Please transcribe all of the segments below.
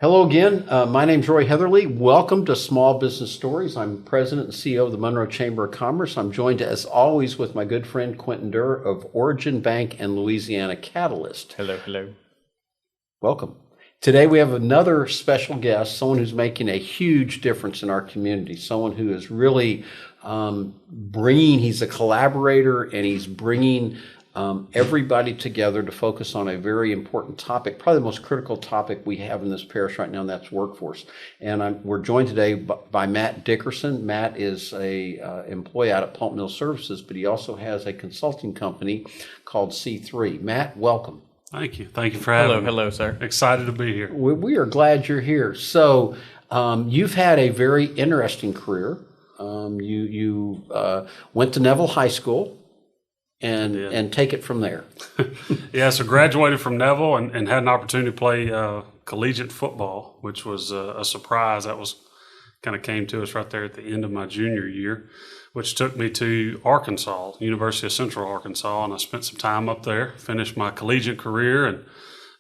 Hello again. My name's Roy Heatherly. Welcome to Small Business Stories. I'm President and CEO of the Monroe Chamber of Commerce. I'm joined, as always, with my good friend Quentin Durr of Origin Bank and Louisiana Catalyst. Hello, hello. Welcome. Today we have another special guest, someone who's making a huge difference in our community, someone who is really he's a collaborator and he's bringing everybody together to focus on a very important topic, probably the most critical topic we have in this parish right now, and that's workforce. And we're joined today by Matt Dickerson. Matt is a employee out at Pulp Mill Services, but he also has a consulting company called C3. Matt, welcome. Thank you. Thank you for having me. Hello, sir. Excited to be here. We are glad you're here. So you've had a very interesting career. You went to Neville High School and take it from there. Yeah, so graduated from Neville and had an opportunity to play collegiate football, which was a surprise. That was kind of came to us right there at the end of my junior year, which took me to Arkansas, University of Central Arkansas, and I spent some time up there, finished my collegiate career, and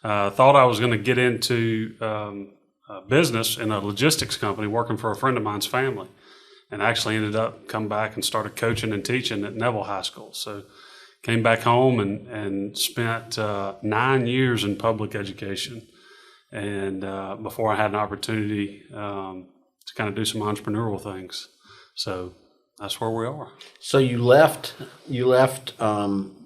thought I was going to get into business in a logistics company working for a friend of mine's family, and actually ended up come back and started coaching and teaching at Neville High School. So came back home and spent 9 years in public education, and before I had an opportunity to kind of do some entrepreneurial things. So that's where we are. So you left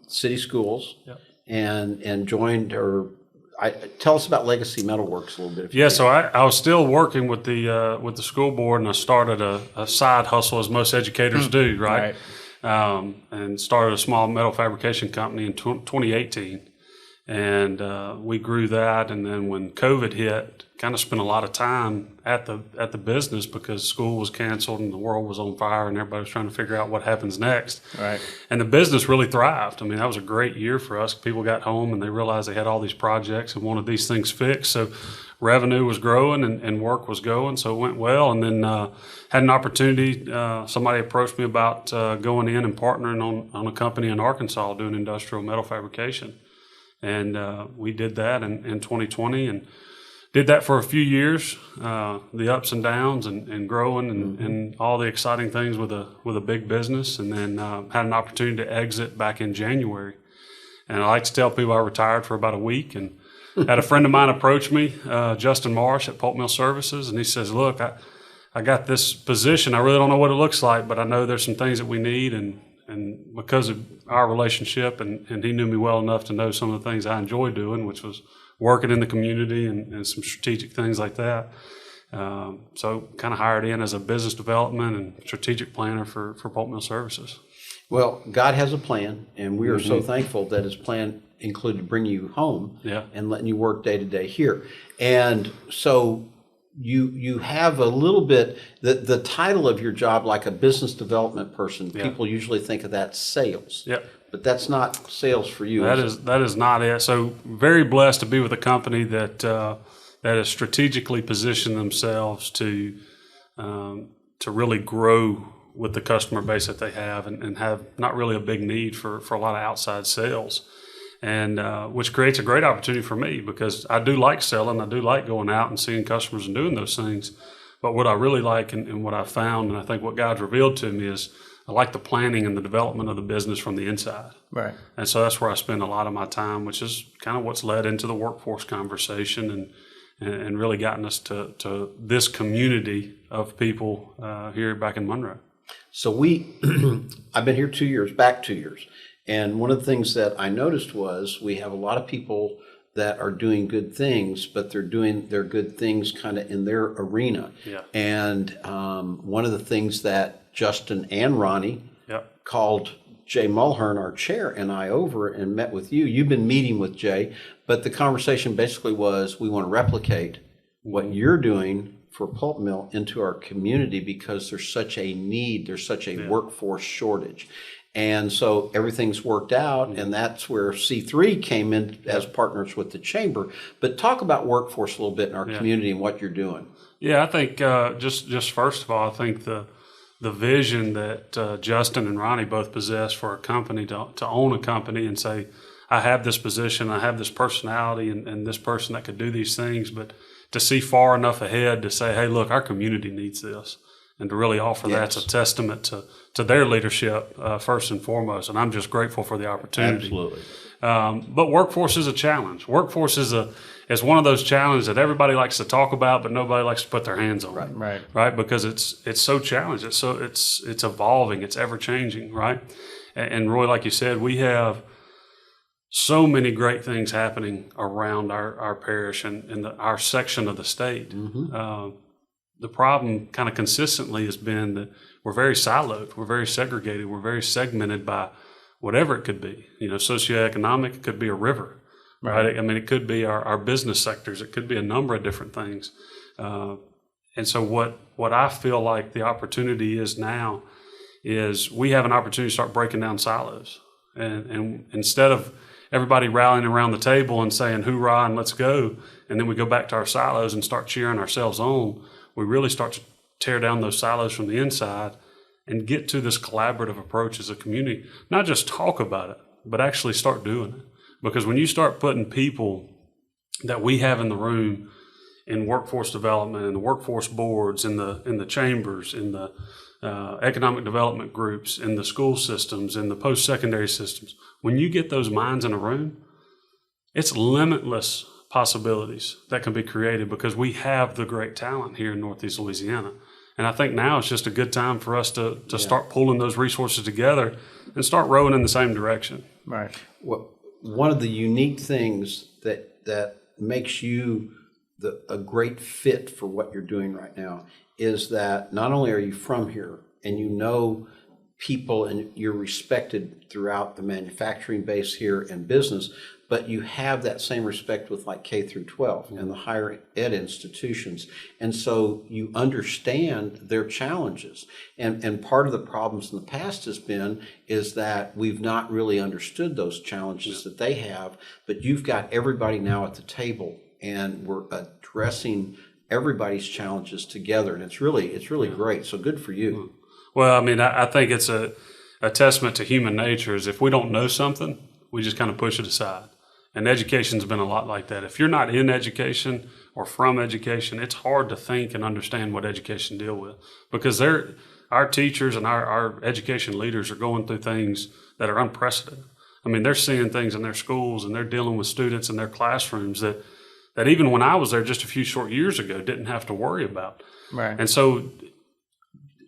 city schools. Yep. and joined, tell us about Legacy Metalworks a little bit. Yeah, so I was still working with the school board, and I started a side hustle, as most educators do, right? And started a small metal fabrication company in 2018, and we grew that. And then when COVID hit, kind of spent a lot of time at the business because school was canceled and the world was on fire, and everybody was trying to figure out what happens next. Right. And the business really thrived. I mean, that was a great year for us. People got home and they realized they had all these projects and wanted these things fixed. So revenue was growing and work was going, so it went well. And then had an opportunity. Somebody approached me about going in and partnering on a company in Arkansas doing industrial metal fabrication. And we did that in 2020 and did that for a few years, the ups and downs and growing and all the exciting things with a big business. And then had an opportunity to exit back in January. And I like to tell people I retired for about a week, and had a friend of mine approach me, Justin Marsh at Pulp Mill Services, and he says, look, I got this position. I really don't know what it looks like, but I know there's some things that we need. And because of our relationship, and he knew me well enough to know some of the things I enjoy doing, which was working in the community and some strategic things like that. So kind of hired in as a business development and strategic planner for Pulp Mill Services. Well, God has a plan, and we are so thankful that his plan included bringing you home and letting you work day to day here. And so you have a little bit, the title of your job, like a business development person, people usually think of that sales. Yeah. But that's not sales for you. That is not it. So very blessed to be with a company that has strategically positioned themselves to really grow with the customer base that they have and have not really a big need for a lot of outside sales. And which creates a great opportunity for me because I do like selling. I do like going out and seeing customers and doing those things. But what I really like and what I found, and I think what God's revealed to me, is I like the planning and the development of the business from the inside. Right. And so that's where I spend a lot of my time, which is kind of what's led into the workforce conversation and really gotten us to this community of people here back in Monroe. So I've been here 2 years, back 2 years. And one of the things that I noticed was we have a lot of people that are doing good things, but they're doing their good things kind of in their arena. Yeah. And one of the things that Justin and Ronnie called Jay Mulhern, our chair, and I over and met with you. You've been meeting with Jay, but the conversation basically was we want to replicate what you're doing for Pulp Mill into our community because there's such a need, there's such a workforce shortage. And so everything's worked out, and that's where C3 came in as partners with the chamber. But talk about workforce a little bit in our community and what you're doing. Yeah, I think just first of all, I think the vision that Justin and Ronnie both possess for a company to own a company and say, I have this position, I have this personality and this person that could do these things, but to see far enough ahead to say, hey, look, our community needs this. And to really offer that's a testament to their leadership, first and foremost. And I'm just grateful for the opportunity. Absolutely. But workforce is a challenge. Workforce is one of those challenges that everybody likes to talk about, but nobody likes to put their hands on. Right. Because it's so challenging. It's evolving. It's ever changing. Right. And Roy, like you said, we have so many great things happening around our parish and our section of the state. The problem kind of consistently has been that we're very siloed, we're very segregated, we're very segmented by whatever it could be. Socioeconomic, it could be a river, right? I mean, it could be our business sectors, it could be a number of different things. And so what I feel like the opportunity is now is we have an opportunity to start breaking down silos. And instead of everybody rallying around the table and saying, hoorah, and let's go, and then we go back to our silos and start cheering ourselves on, we really start to tear down those silos from the inside and get to this collaborative approach as a community. Not just talk about it, but actually start doing it. Because when you start putting people that we have in the room in workforce development, in the workforce boards, in the chambers, in the economic development groups, in the school systems, in the post-secondary systems, when you get those minds in a room, it's limitless possibilities that can be created because we have the great talent here in Northeast Louisiana. And I think now it's just a good time for us to start pulling those resources together and start rowing in the same direction. Right. One of the unique things that makes you a great fit for what you're doing right now is that not only are you from here and you know people and you're respected throughout the manufacturing base here and business, but you have that same respect with like K through 12 and the higher ed institutions. And so you understand their challenges. And part of the problems in the past is that we've not really understood those challenges that they have, but you've got everybody now at the table and we're addressing everybody's challenges together. And it's really great. So good for you. Well, I mean, I think it's a testament to human nature is if we don't know something, we just kind of push it aside. And education's been a lot like that. If you're not in education or from education, it's hard to think and understand what education deal with because our teachers and our education leaders are going through things that are unprecedented. I mean, they're seeing things in their schools and they're dealing with students in their classrooms that even when I was there just a few short years ago didn't have to worry about. Right. And so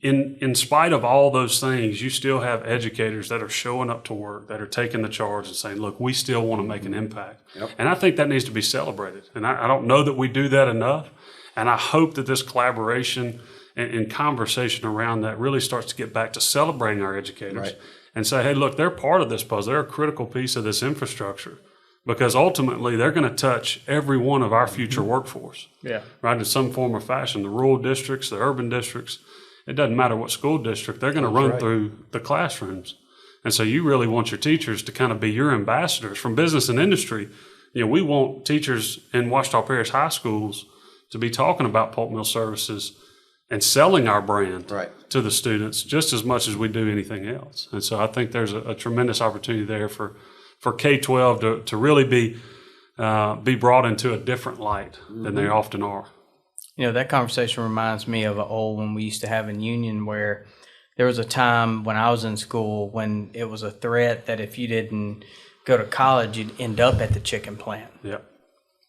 in spite of all those things, you still have educators that are showing up to work, that are taking the charge and saying, look, we still want to make an impact. Yep. And I think that needs to be celebrated. And I don't know that we do that enough. And I hope that this collaboration and conversation around that really starts to get back to celebrating our educators and say, hey, look, they're part of this puzzle. They're a critical piece of this infrastructure because ultimately they're going to touch every one of our future workforce. Yeah. Right, in some form or fashion, the rural districts, the urban districts. It doesn't matter what school district, they're going to run through the classrooms. And so you really want your teachers to kind of be your ambassadors from business and industry. We want teachers in Ouachita Parish high schools to be talking about pulp mill services and selling our brand to the students just as much as we do anything else. And so I think there's a tremendous opportunity there for K-12 to really be brought into a different light than they often are. That conversation reminds me of an old one we used to have in Union where there was a time when I was in school when it was a threat that if you didn't go to college, you'd end up at the chicken plant. Yep.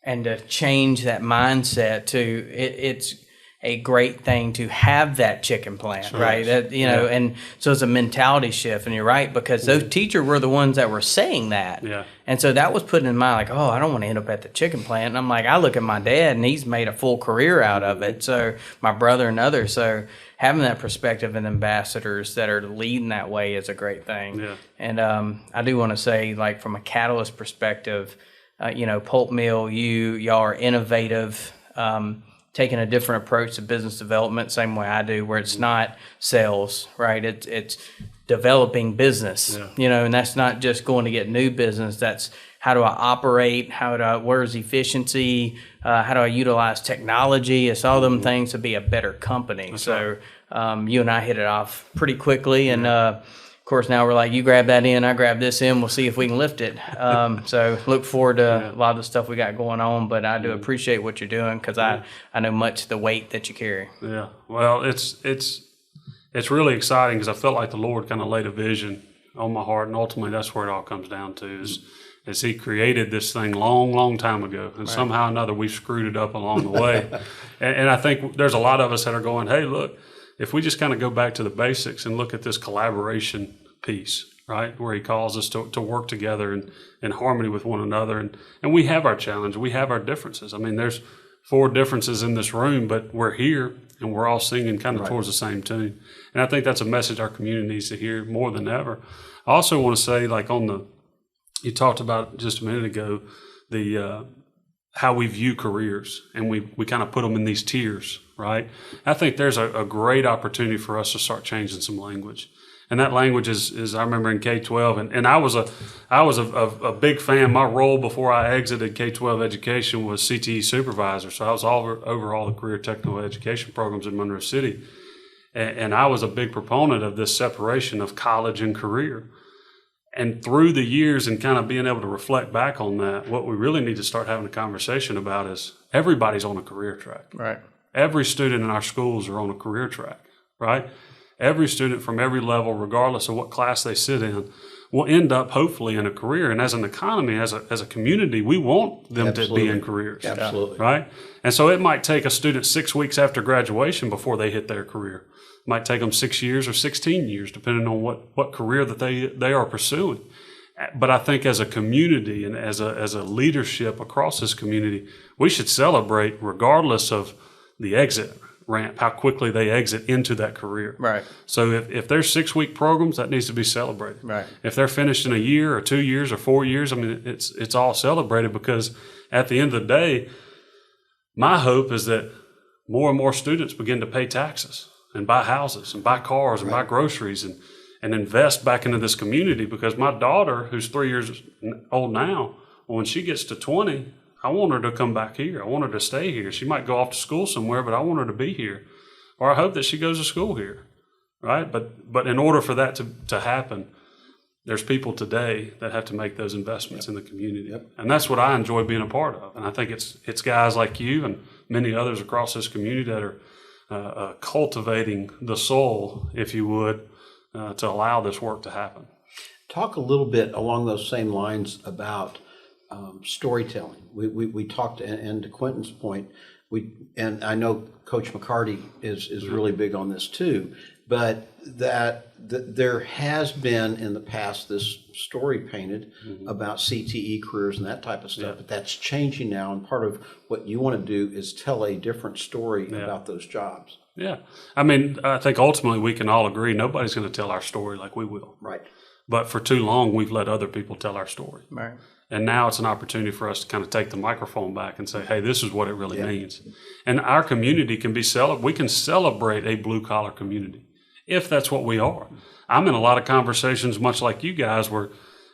And to change that mindset to it's a great thing to have that chicken plant, right? That, and so it's a mentality shift, and you're right, because those teachers were the ones that were saying that. Yeah. And so that was put in mind, like, oh, I don't want to end up at the chicken plant. And I'm like, I look at my dad, and he's made a full career out of it. So my brother and others. So having that perspective and ambassadors that are leading that way is a great thing. Yeah. And I do want to say, like, from a Catalyst perspective, pulp mill, y'all are innovative, taking a different approach to business development, same way I do, where it's not sales, right? It's developing business, and that's not just going to get new business. That's how do I operate? Where's efficiency? How do I utilize technology? It's all them things to be a better company. That's so you and I hit it off pretty quickly, and course, now we're like, you grab that in, I grab this in, we'll see if we can lift it. So look forward to a lot of the stuff we got going on, but I do appreciate what you're doing because I know much the weight that you carry. Yeah. Well, it's really exciting because I felt like the Lord kind of laid a vision on my heart, and ultimately that's where it all comes down to is He created this thing long time ago, and somehow or another we've screwed it up along the way. and I think there's a lot of us that are going, hey, look, if we just kind of go back to the basics and look at this collaboration piece, right, where He calls us to work together in harmony with one another, and we have our challenge, we have our differences. I mean, there's 4 differences in this room, but we're here and we're all singing kind of towards the same tune. And I think that's a message our community needs to hear more than ever. I also want to say, like you talked about just a minute ago, the how we view careers, and we kind of put them in these tiers, right? I think there's a great opportunity for us to start changing some language. And that language is I remember in K-12, and I was a big fan. My role before I exited K-12 education was CTE supervisor. So I was over all the career technical education programs in Monroe City. And I was a big proponent of this separation of college and career. And through the years and kind of being able to reflect back on that, what we really need to start having a conversation about is everybody's on a career track. Right. Every student in our schools are on a career track, right? Every student from every level, regardless of what class they sit in, will end up hopefully in a career. And as an economy, as a community, we want them to be in careers. Absolutely. Right? And so it might take a student 6 weeks after graduation before they hit their career. It might take them 6 years or 16 years, depending on what career that they are pursuing. But I think as a community and as a leadership across this community, we should celebrate regardless of the exit ramp, how quickly they exit into that career. Right. So if there's 6-week programs, that needs to be celebrated. Right. If they're finished in a year or 2 years or 4 years, I mean, it's all celebrated, because at the end of the day, my hope is that more and more students begin to pay taxes and buy houses and buy cars and buy groceries and invest back into this community, because my daughter, who's 3 years old now, when she gets to 20, I want her to come back here. I want her to stay here. She might go off to school somewhere, but I want her to be here. Or I hope that she goes to school here, right? But in order for that to happen, there's people today that have to make those investments in the community. And that's what I enjoy being a part of. And I think it's guys like you and many others across this community that are cultivating the soul, if you would, to allow this work to happen. Talk a little bit along those same lines about storytelling. We talked, and to Quentin's point, and I know Coach McCarty is really big on this too, but that there has been in the past this story painted about CTE careers and that type of stuff, but that's changing now, and part of what you want to do is tell a different story about those jobs. Yeah. I mean, I think ultimately we can all agree nobody's going to tell our story like we will. Right. But for too long, we've let other people tell our story. Right. And now it's an opportunity for us to kind of take the microphone back and say, hey, this is what it really means. And our community can we can celebrate a blue-collar community, if that's what we are. I'm in a lot of conversations, much like you guys, where,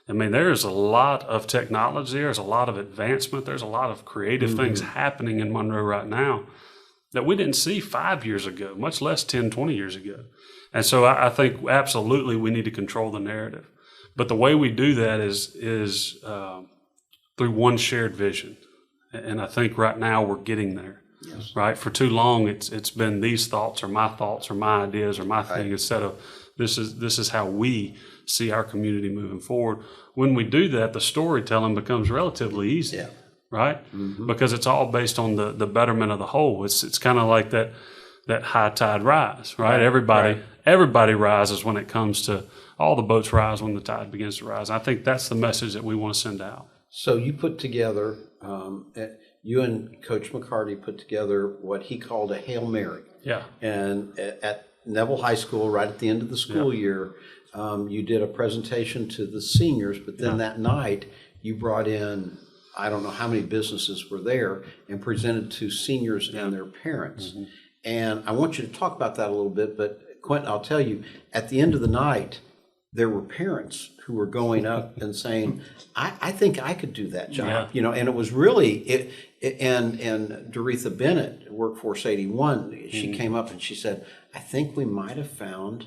I mean, there's a lot of technology, there's a lot of advancement, there's a lot of creative things happening in Monroe right now that we didn't see 5 years ago, much less 10, 20 years ago. And so I think absolutely we need to control the narrative. But the way we do that is through one shared vision. And I think right now we're getting there. Yes. Right? For too long, it's been these thoughts or my ideas or my thing, instead of this is how we see our community moving forward. When we do that, the storytelling becomes relatively easy. Yeah. Right? Because it's all based on the betterment of the whole. It's kind of like that high tide rise, right? Everybody rises when it comes to, all the boats rise when the tide begins to rise. I think that's the message that we want to send out. So you put together, you and Coach McCarty put together what he called a Hail Mary. Yeah. And at Neville High School, right at the end of the school year, you did a presentation to the seniors, but then that night you brought in, I don't know how many businesses were there, and presented to seniors and their parents. And I want you to talk about that a little bit, but Quentin, I'll tell you, at the end of the night, there were parents who were going up and saying, I think I could do that job, and it was really, and Doretha Bennett, Workforce 81, she came up and she said, I think we might have found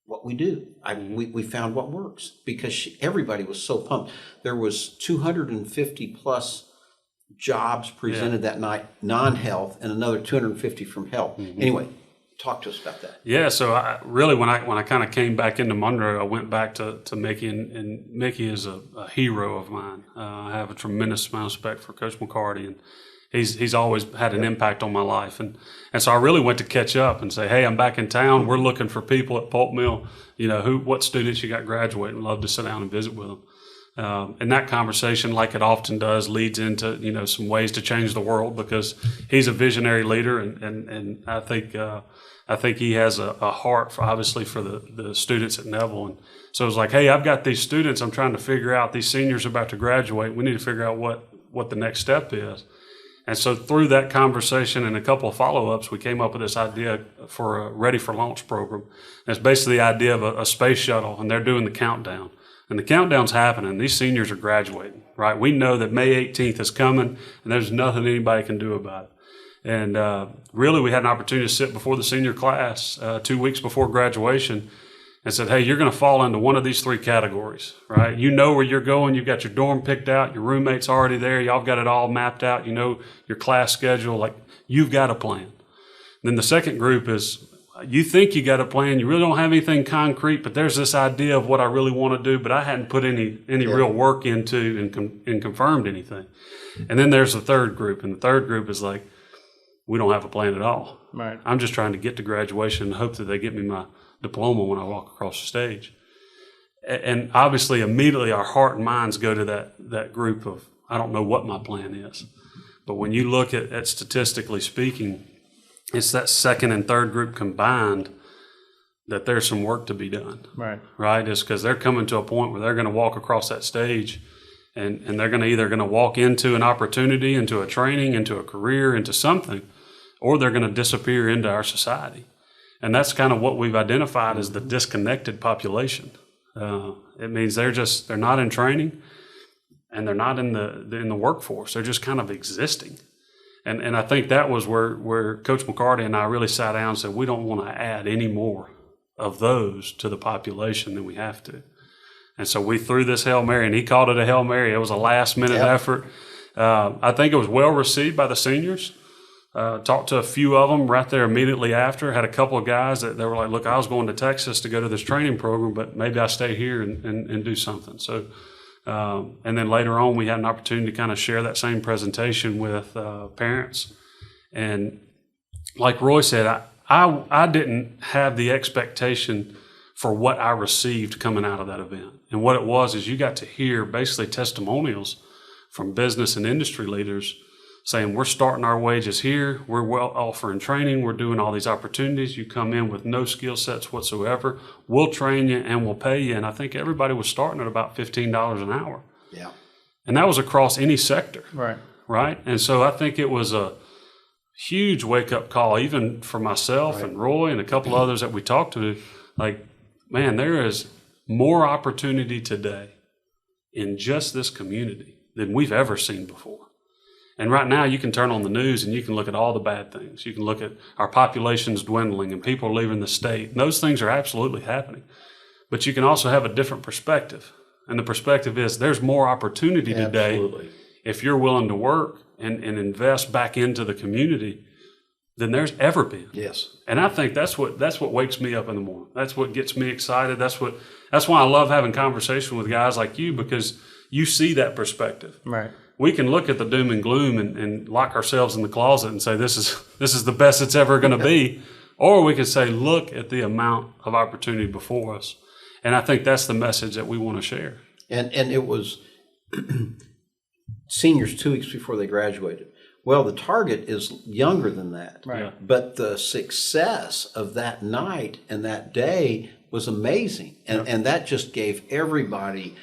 what we do. We found what works because everybody was so pumped. There was 250 plus jobs presented that night, non-health, and another 250 from health. Anyway, talk to us about that. Yeah, so when I kind of came back into Monroe, I went back to Mickey, and Mickey is a hero of mine. I have a tremendous amount of respect for Coach McCarty, and he's always had an impact on my life. And so I really went to catch up and say, hey, I'm back in town. We're looking for people at Pulp Mill. What students you got graduating? Love to sit down and visit with them. And that conversation, like it often does, leads into some ways to change the world, because he's a visionary leader, and I think he has a heart for the students at Neville. And so it was like, hey, I've got these students I'm trying to figure out. These seniors are about to graduate. We need to figure out what the next step is. And so through that conversation and a couple of follow-ups, we came up with this idea for a Ready for Launch program. And it's basically the idea of a space shuttle, and they're doing the countdown. And the countdown's happening. These seniors are graduating, right? We know that May 18th is coming, and there's nothing anybody can do about it. And really, we had an opportunity to sit before the senior class 2 weeks before graduation and said, hey, you're going to fall into one of these three categories, right? You know where you're going. You've got your dorm picked out. Your roommate's already there. Y'all got it all mapped out. You know your class schedule. Like, you've got a plan. Then the second group is, you think you got a plan. You really don't have anything concrete, but there's this idea of what I really want to do, but I hadn't put any real work into and confirmed anything. And then there's the third group, and the third group is like, we don't have a plan at all. Right. I'm just trying to get to graduation and hope that they get me my diploma when I walk across the stage. And obviously, immediately our heart and minds go to that group of, I don't know what my plan is. But when you look at statistically speaking, it's that second and third group combined that there's some work to be done. Right. Right? It's because they're coming to a point where they're going to walk across that stage, and they're going to either going to walk into an opportunity, into a training, into a career, into something, or they're going to disappear into our society. And that's kind of what we've identified as the disconnected population. It means they're not in training, and they're not in the workforce. They're just kind of existing. And I think that was where Coach McCarty and I really sat down and said, we don't want to add any more of those to the population than we have to. And so we threw this Hail Mary, and he called it a Hail Mary. It was a last-minute effort. I think it was well received by the seniors. Talked to a few of them right there immediately after. Had a couple of guys that were like, look, I was going to Texas to go to this training program, but maybe I stay here and do something. So, and then later on, we had an opportunity to kind of share that same presentation with parents. And like Roy said, I didn't have the expectation for what I received coming out of that event. And what it was is you got to hear basically testimonials from business and industry leaders saying, we're starting our wages here, we're well offering training, we're doing all these opportunities, you come in with no skill sets whatsoever, we'll train you and we'll pay you. And I think everybody was starting at about $15 an hour. Yeah. And that was across any sector. Right. Right? And so I think it was a huge wake-up call, even for myself and Roy and a couple others that we talked to. Like, man, there is more opportunity today in just this community than we've ever seen before. And right now, you can turn on the news and you can look at all the bad things. You can look at our population's dwindling and people are leaving the state. And those things are absolutely happening. But you can also have a different perspective. And the perspective is there's more opportunity today if you're willing to work and invest back into the community than there's ever been. Yes. And I think that's what wakes me up in the morning. That's what gets me excited. That's why I love having conversation with guys like you, because you see that perspective. Right. We can look at the doom and gloom and lock ourselves in the closet and say, this is the best it's ever going to be. Or we can say, look at the amount of opportunity before us. And I think that's the message that we want to share. And it was seniors 2 weeks before they graduated. Well, the target is younger than that. Right. But the success of that night and that day was amazing. And that just gave everybody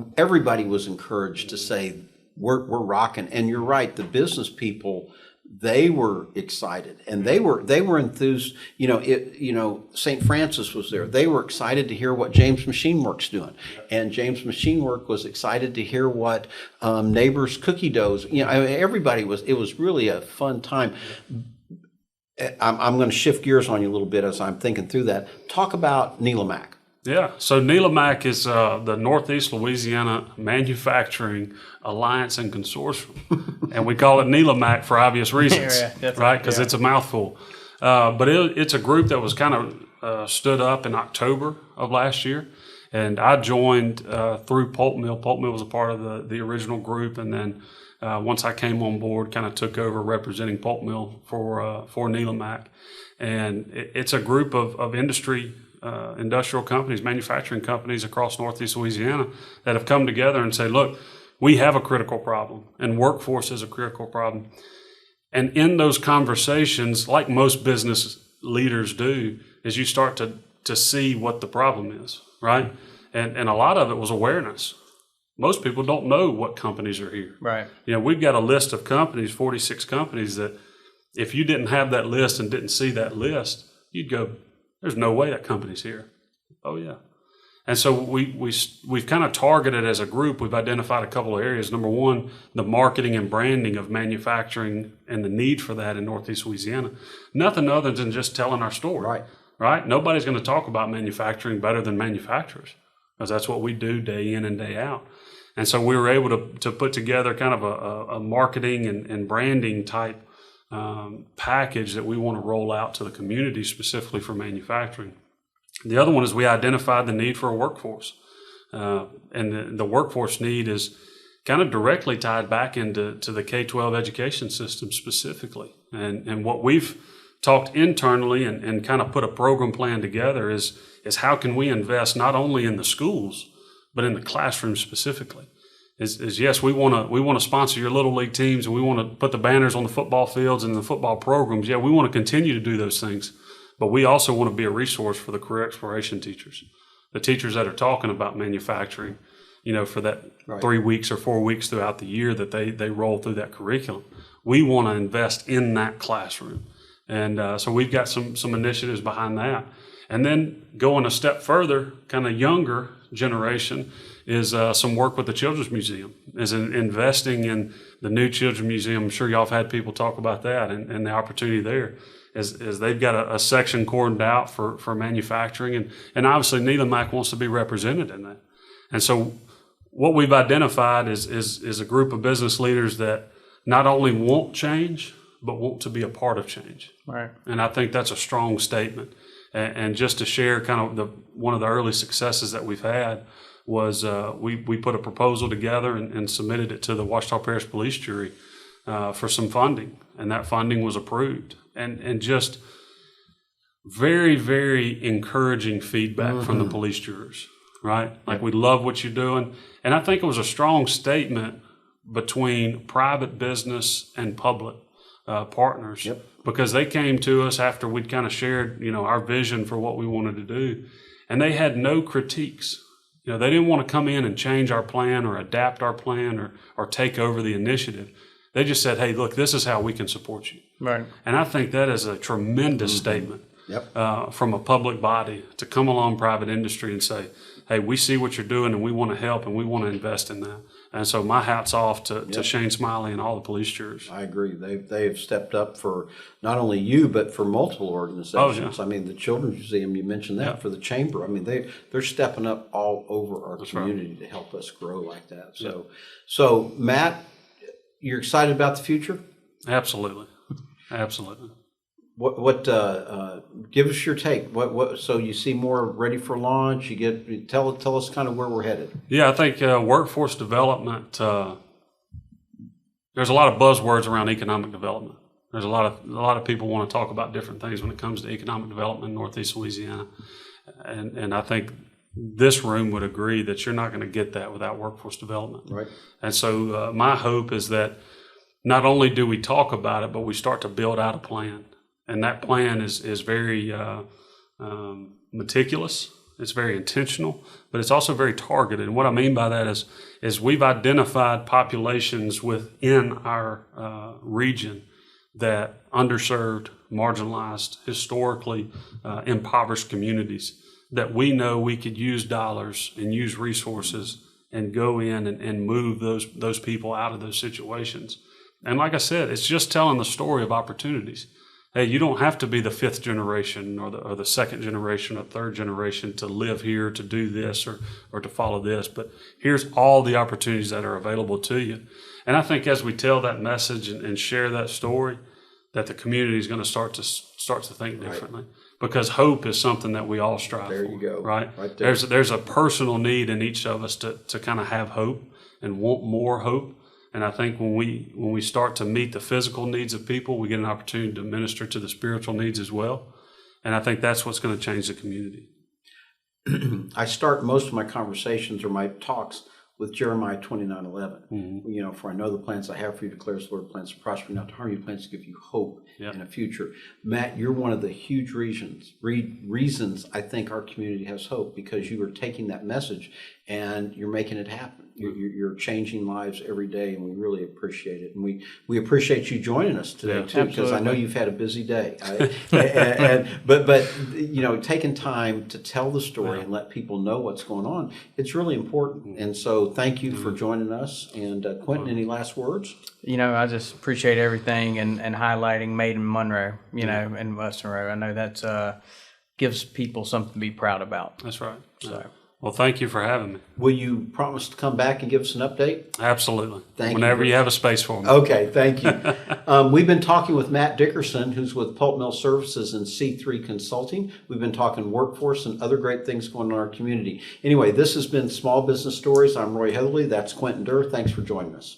was encouraged to say, we're rocking. And you're right, the business people, they were excited and they were enthused. St. Francis was there. They were excited to hear what James Machine Works doing, and James Machine Work was excited to hear what Neighbors Cookie Doughs. Everybody was. It was really a fun time. I'm going to shift gears on you a little bit as I'm thinking through that. Talk about NELAMAC. Yeah, so NELAMAC is the Northeast Louisiana Manufacturing Alliance and Consortium, and we call it NELAMAC for obvious reasons, right? Because it's a mouthful. But it's a group that was kind of stood up in October of last year, and I joined through Pulp Mill. Pulp Mill was a part of the original group, and then once I came on board, kind of took over representing Pulp Mill for NELAMAC, and it's a group of industry. Industrial companies, manufacturing companies across Northeast Louisiana that have come together and say, look, we have a critical problem and workforce is a critical problem. And in those conversations, like most business leaders do, is you start to see what the problem is, right? And a lot of it was awareness. Most people don't know what companies are here. Right. We've got a list of companies, 46 companies, that if you didn't have that list and didn't see that list, you'd go, there's no way that company's here. Oh, yeah. And so we've kind of targeted as a group, we've identified a couple of areas. Number one, the marketing and branding of manufacturing and the need for that in Northeast Louisiana. Nothing other than just telling our story. Right? Nobody's going to talk about manufacturing better than manufacturers, because that's what we do day in and day out. And so we were able to put together kind of a marketing and branding type package that we want to roll out to the community specifically for manufacturing. The other one is we identified the need for a workforce. And the workforce need is kind of directly tied back into the K-12 education system specifically. And what we've talked internally and kind of put a program plan together is how can we invest not only in the schools, but in the classroom specifically. Yes, we want to sponsor your little league teams, and we want to put the banners on the football fields and the football programs. Yeah, we want to continue to do those things, but we also want to be a resource for the career exploration teachers, the teachers that are talking about manufacturing, for that 3 weeks or 4 weeks throughout the year that they roll through that curriculum. We want to invest in that classroom, and so we've got some initiatives behind that. And then going a step further, kind of younger generation, is some work with the Children's Museum, is investing in the new Children's Museum. I'm sure y'all have had people talk about that and the opportunity there. Is they've got a section cordoned out for manufacturing, and obviously NELAMAC wants to be represented in that. And so what we've identified is a group of business leaders that not only want change, but want to be a part of change. Right. And I think that's a strong statement. And just to share kind of one of the early successes that we've had was we put a proposal together and submitted it to the Ouachita Parish Police Jury for some funding, and that funding was approved. And just very, very encouraging feedback from the police jurors, right? Like, we love what you're doing. And I think it was a strong statement between private business and public partners. Yep. Because they came to us after we'd kind of shared, our vision for what we wanted to do, and they had no critiques. They didn't want to come in and change our plan or adapt our plan or take over the initiative. They just said, hey, look, this is how we can support you. Right. And I think that is a tremendous statement from a public body to come along private industry and say, hey, we see what you're doing and we want to help and we want to invest in that. And so my hat's off to Shane Smiley and all the police jurors. I agree. They've stepped up for not only you, but for multiple organizations. I mean, the Children's Museum, you mentioned that, for the Chamber. I mean, they're stepping up all over our community to help us grow like that. So Matt, you're excited about the future? Absolutely. Absolutely. What give us your take. So you see more ready for launch? Tell us kind of where we're headed. Yeah, I think workforce development. There's a lot of buzzwords around economic development. There's a lot of people want to talk about different things when it comes to economic development in Northeast Louisiana, and I think this room would agree that you're not going to get that without workforce development. Right. And so my hope is that not only do we talk about it, but we start to build out a plan. And that plan is very meticulous. It's very intentional, but it's also very targeted. And what I mean by that is we've identified populations within our region that underserved, marginalized, historically impoverished communities that we know we could use dollars and use resources and go in and move those people out of those situations. And like I said, it's just telling the story of opportunities. hey, you don't have to be the fifth generation or the second generation or third generation to live here, to do this or to follow this. But here's all the opportunities that are available to you. And I think as we tell that message and share that story, that the community is going to start to think differently. Because hope is something that we all strive for. There you go. Right? Right there. There's a personal need in each of us to kind of have hope and want more hope. And I think when we start to meet the physical needs of people, we get an opportunity to minister to the spiritual needs as well. And I think that's what's going to change the community. I start most of my conversations or my talks with Jeremiah 29:11. Mm-hmm. You know, for I know the plans I have for you, declares the Lord, plans to prosper you, not to harm you, plans to give you hope in a future. Matt, you're one of the huge reasons I think our community has hope, because you are taking that message and you're making it happen. You're changing lives every day, and we really appreciate it. And we appreciate you joining us today too, because I know you've had a busy day. But you know, taking time to tell the story and let people know what's going on, it's really important. And so, thank you for joining us. And Quentin, any last words? You know, I just appreciate everything and highlighting Made in Monroe, you know, and Western Monroe. I know that gives people something to be proud about. That's right. So. Well, thank you for having me. Will you promise to come back and give us an update? Absolutely. Whenever you have a space for me. Okay, thank you. We've been talking with Matt Dickerson, who's with Pulp Mill Services and C3 Consulting. We've been talking workforce and other great things going on in our community. Anyway, this has been Small Business Stories. I'm Roy Heatherly. That's Quentin Durr. Thanks for joining us.